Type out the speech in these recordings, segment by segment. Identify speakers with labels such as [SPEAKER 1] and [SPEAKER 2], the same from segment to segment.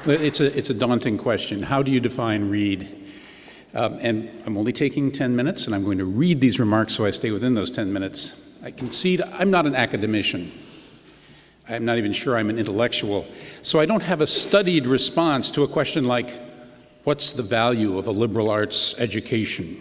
[SPEAKER 1] It's a daunting question. How do you define read? And I'm only taking 10 minutes, and I'm going to read these remarks so I stay within those 10 minutes. I concede I'm not an academician. I'm not even sure I'm an intellectual. So I don't have a studied response to a question like, what's the value of a liberal arts education?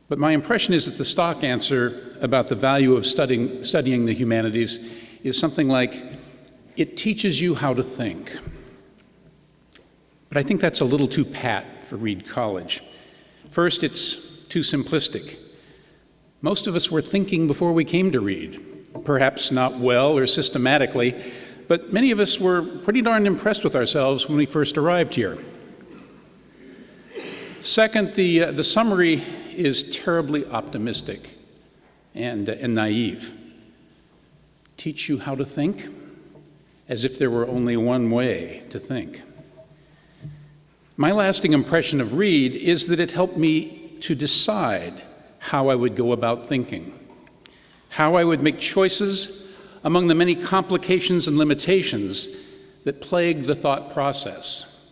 [SPEAKER 1] But my impression is that the stock answer about the value of studying the humanities is something like, it teaches you how to think. But I think that's a little too pat for Reed College. First, it's too simplistic. Most of us were thinking before we came to Reed, perhaps not well or systematically, but many of us were pretty darn impressed with ourselves when we first arrived here. Second, the summary is terribly optimistic and naive. Teach you how to think, as if there were only one way to think. My lasting impression of Reed is that it helped me to decide how I would go about thinking, how I would make choices among the many complications and limitations that plague the thought process,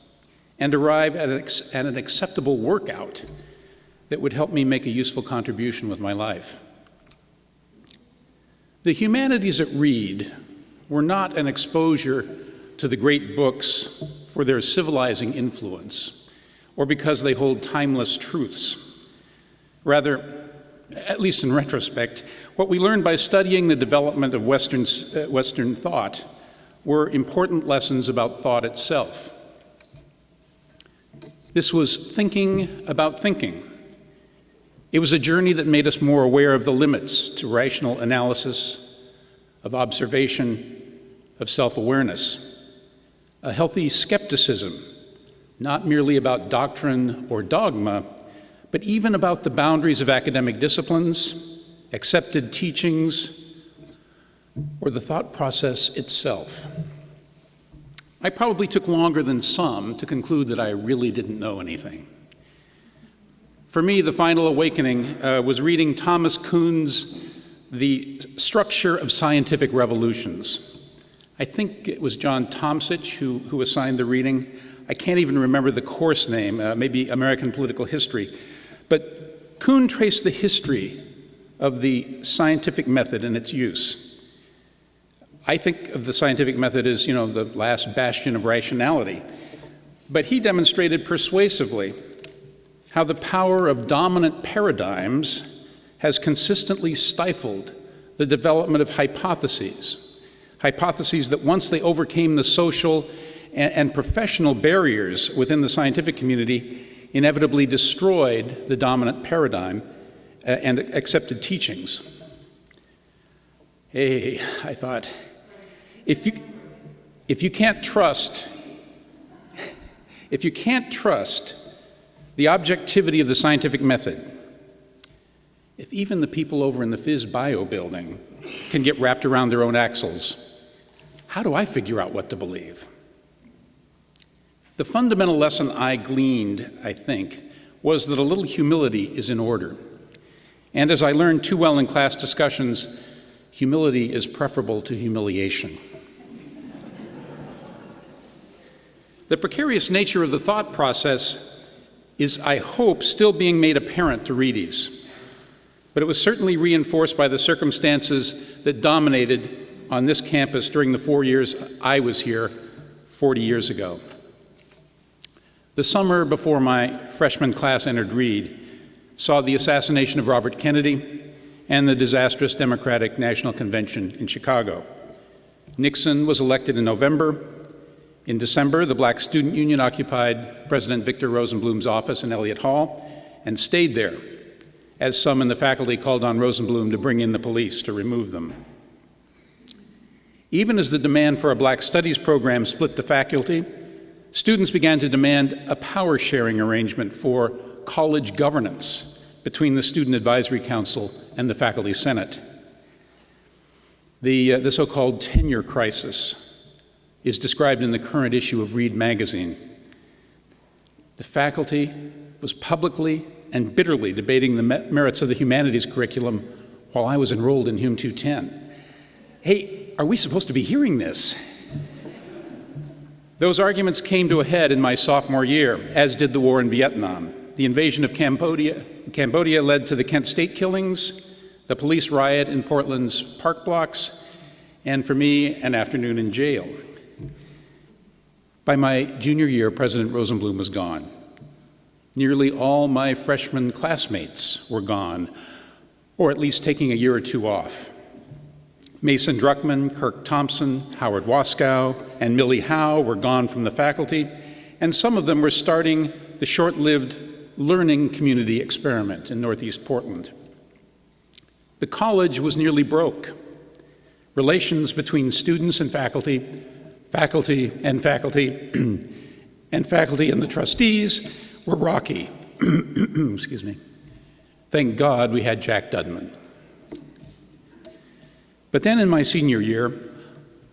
[SPEAKER 1] and arrive at an acceptable workout that would help me make a useful contribution with my life. The humanities at Reed were not an exposure to the great books for their civilizing influence, or because they hold timeless truths. Rather, at least in retrospect, what we learned by studying the development of Western thought were important lessons about thought itself. This was thinking about thinking. It was a journey that made us more aware of the limits to rational analysis, of observation, of self-awareness. A healthy skepticism, not merely about doctrine or dogma, but even about the boundaries of academic disciplines, accepted teachings, or the thought process itself. I probably took longer than some to conclude that I really didn't know anything. For me, the final awakening was reading Thomas Kuhn's The Structure of Scientific Revolutions. I think it was John Tomsich who assigned the reading. I can't even remember the course name, maybe American Political History. But Kuhn traced the history of the scientific method and its use. I think of the scientific method as, the last bastion of rationality. But he demonstrated persuasively how the power of dominant paradigms has consistently stifled the development of hypotheses that once they overcame the social and professional barriers within the scientific community, inevitably destroyed the dominant paradigm and accepted teachings. Hey, I thought, if you can't trust the objectivity of the scientific method, if even the people over in the Phys Bio building can get wrapped around their own axles, how do I figure out what to believe? The fundamental lesson I gleaned, I think, was that a little humility is in order. And as I learned too well in class discussions, humility is preferable to humiliation. The precarious nature of the thought process is, I hope, still being made apparent to Reedies, but it was certainly reinforced by the circumstances that dominated on this campus during the 4 years I was here 40 years ago. The summer before my freshman class entered Reed saw the assassination of Robert Kennedy and the disastrous Democratic National Convention in Chicago. Nixon was elected in November. In December, the Black Student Union occupied President Victor Rosenblum's office in Elliott Hall and stayed there, as some in the faculty called on Rosenblum to bring in the police to remove them. Even as the demand for a Black Studies program split the faculty, students began to demand a power-sharing arrangement for college governance between the Student Advisory Council and the Faculty Senate. The so-called tenure crisis is described in the current issue of Reed magazine. The faculty was publicly and bitterly debating the merits of the humanities curriculum while I was enrolled in Hum 210. Hey, are we supposed to be hearing this? Those arguments came to a head in my sophomore year, as did the war in Vietnam. The invasion of Cambodia led to the Kent State killings, the police riot in Portland's park blocks, and for me, an afternoon in jail. By my junior year, President Rosenblum was gone. Nearly all my freshman classmates were gone, or at least taking a year or two off. Mason Druckman, Kirk Thompson, Howard Waskow, and Millie Howe were gone from the faculty, and some of them were starting the short-lived learning community experiment in Northeast Portland. The college was nearly broke. Relations between students and faculty, faculty and the trustees were rocky. Excuse me. Thank God we had Jack Dudman. But then in my senior year,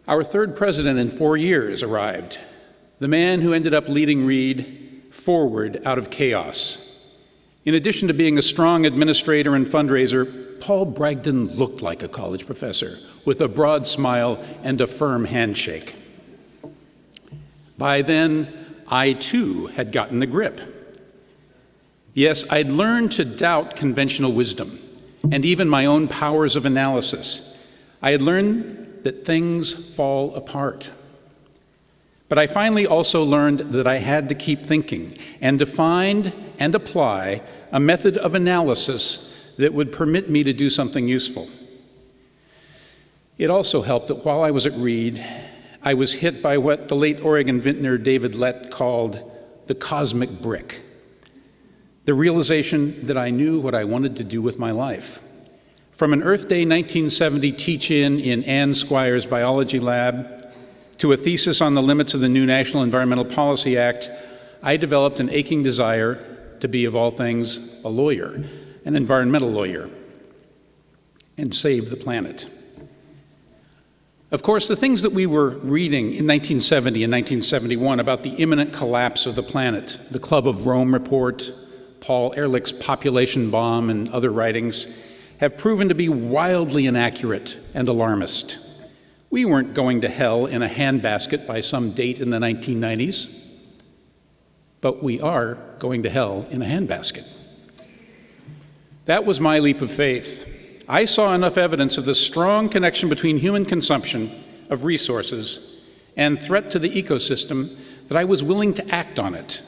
[SPEAKER 1] our third president in 4 years arrived, the man who ended up leading Reed forward out of chaos. In addition to being a strong administrator and fundraiser, Paul Bragdon looked like a college professor, with a broad smile and a firm handshake. By then, I too had gotten the grip. Yes, I'd learned to doubt conventional wisdom and even my own powers of analysis. I had learned that things fall apart. But I finally also learned that I had to keep thinking and to find and apply a method of analysis that would permit me to do something useful. It also helped that while I was at Reed, I was hit by what the late Oregon vintner David Lett called the cosmic brick. The realization that I knew what I wanted to do with my life. From an Earth Day 1970 teach-in Ann Squire's biology lab to a thesis on the limits of the new National Environmental Policy Act, I developed an aching desire to be, of all things, a lawyer, an environmental lawyer, and save the planet. Of course, the things that we were reading in 1970 and 1971 about the imminent collapse of the planet, the Club of Rome report, Paul Ehrlich's population bomb, and other writings, have proven to be wildly inaccurate and alarmist. We weren't going to hell in a handbasket by some date in the 1990s, but we are going to hell in a handbasket. That was my leap of faith. I saw enough evidence of the strong connection between human consumption of resources and threat to the ecosystem that I was willing to act on it,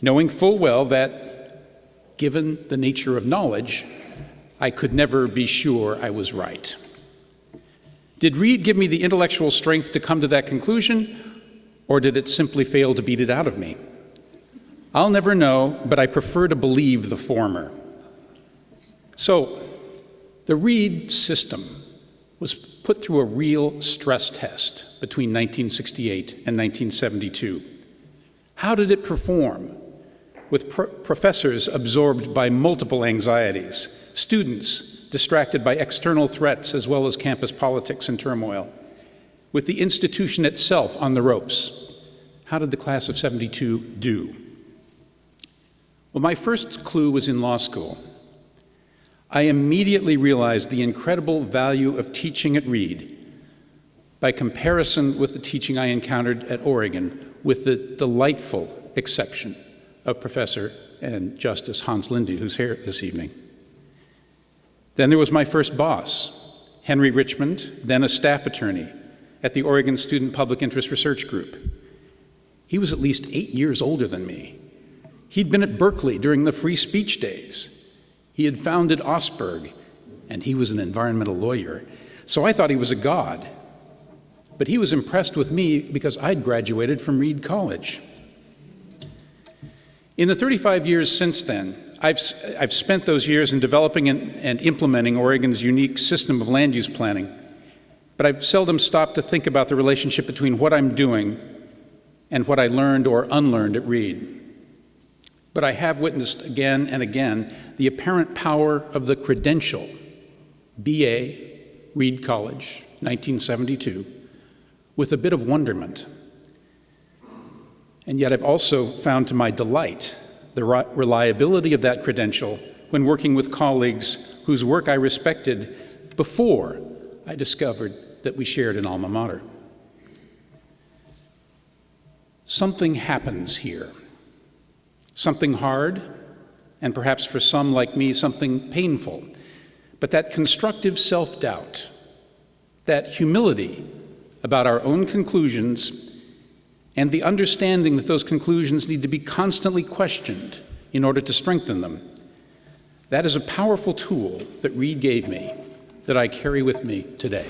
[SPEAKER 1] knowing full well that, given the nature of knowledge, I could never be sure I was right. Did Reed give me the intellectual strength to come to that conclusion, or did it simply fail to beat it out of me? I'll never know, but I prefer to believe the former. So, the Reed system was put through a real stress test between 1968 and 1972. How did it perform? With professors absorbed by multiple anxieties, students distracted by external threats as well as campus politics and turmoil, with the institution itself on the ropes. How did the class of '72 do? Well, my first clue was in law school. I immediately realized the incredible value of teaching at Reed by comparison with the teaching I encountered at Oregon, with the delightful exception of Professor and Justice Hans Linde, who's here this evening. Then there was my first boss, Henry Richmond, then a staff attorney at the Oregon Student Public Interest Research Group. He was at least 8 years older than me. He'd been at Berkeley during the free speech days. He had founded Osberg, and he was an environmental lawyer, so I thought he was a god. But he was impressed with me because I'd graduated from Reed College. In the 35 years since then, I've spent those years in developing and implementing Oregon's unique system of land use planning, but I've seldom stopped to think about the relationship between what I'm doing and what I learned or unlearned at Reed. But I have witnessed again and again the apparent power of the credential, BA, Reed College, 1972, with a bit of wonderment. And yet I've also found to my delight the reliability of that credential when working with colleagues whose work I respected before I discovered that we shared an alma mater. Something happens here. Something hard, and perhaps for some like me, something painful. But that constructive self-doubt, that humility about our own conclusions, and the understanding that those conclusions need to be constantly questioned in order to strengthen them, that is a powerful tool that Reed gave me that I carry with me today.